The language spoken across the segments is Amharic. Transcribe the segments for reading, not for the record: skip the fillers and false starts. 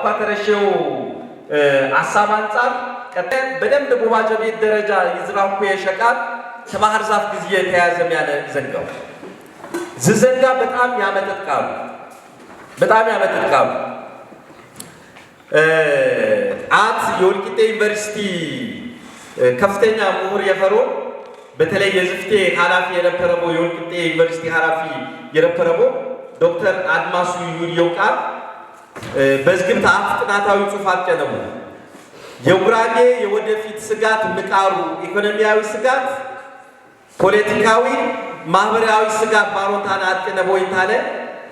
ኳተረሽው አሳማንጻር ቀጠን በደንብ በዋጀ ቤት ደረጃ ይዝራኩ የሸቃል ከባህር ዛፍ ጊዜ የተያዘም ያለ ዘንጋው ዝዘንጋ በጣም ያመጥቃሉ አት የወልቂጤ ዩኒቨርሲቲ ከፍተኛ ምሁር የፈሮ በተለይ የዝፍቴ ኃላፊ የነበረው የወልቂጤ ዩኒቨርሲቲ ኃላፊ የነበረው ዶክተር አድማሱ ይውቃል በዝግምት አፍ ጥናታዊ ጽሑፍ አቀነቡ የጉራጌ የወደፊት ስጋት ምቃሩ ኢኮኖሚያዊ ስጋት ፖለቲካዊ ማህበራዊ ስጋት ባሮታና አቀነቡ ይታለ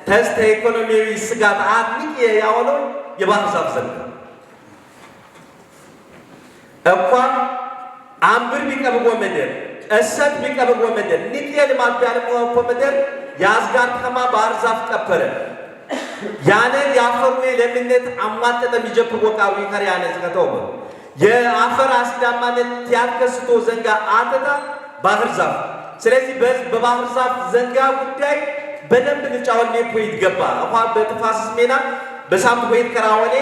ተስተ ኢኮኖሚያዊ ስጋት አጥቂ ያወለው የባህር ዛፍ ዘንጋ እንኳን አንብር ቢቀብጎ መደር እሰት ቢቀብጎ መደር ንቄል ማዳልሞ መደር ያዝጋር ከማ ባህር ዛፍ ቀበረ ያነ ያፈሩ ለምነት አማጠጠ የሚጀብር ወቃዊ ከር ያነ ዝከተው የአፈር አሲዳማነት ያከስቶ ዘንጋ አተታ ባህር ዛፍ ስለዚህ በባህር ዛፍ ዘንጋ ጉዳይ በደንብ ንጫወል ነው ይገባ አሁን በተፋሰስ ሜና በሳምንት ወይት ከራወኔ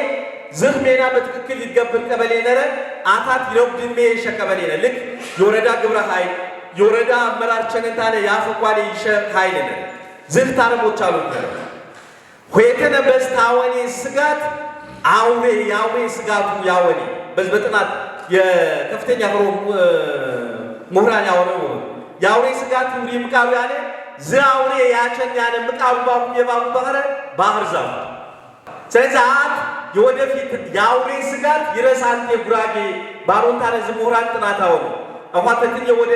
ዝህ ሜና በትክክል ይገበር ቀበሌ ነረ አታት ይለውድሜ ሸቀበሌ ነረ ልክ የወረዳ ግብረ ኃይል የወረዳ አመራር ቸነታለ ያፈቋሊ ይሸ ኃይል ነረ ዝህ ታረሞች አሉ ነረ ሆየተነ በስታወኔ ስጋት ያዌ ስጋቱ ያወኔ በጥናት የከፍተኛ ፍሮ ምሁራን ያወነው ያዌ ስጋት ይምቃሉ ያለ ዛውሬ ያቸን ያለ ምቃሉ ባቡ የባቡ ባህር ዛፍ ስለዚህ የወደፊት ያውሬ ስጋት ይረሳንቴ ጉራጌ ባሮንታ ለዚህ ምሁራን ጥናታው አፋተትኝ ወደ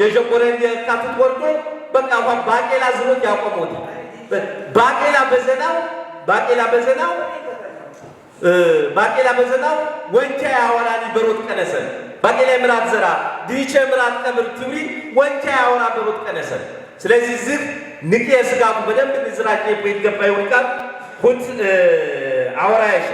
የጀቆረን የካቱት ወርዶ በቃ አፋ ባቄላ ዝሮት ያቆሙት ባቄላ በዘናው ወንቻ ያወራኒ በሮት ቀነሰ ባቄላ ምራት ዘራ ዲቼ ምራት ቀብር ትብሪ ወንቻ ያወራ በሮት ቀነሰ ስለዚህ ዝህ ንቄ ስጋቱ በደንብ ንዝራቄ ይገባ ይወቃል ሁት አወራ ያሸ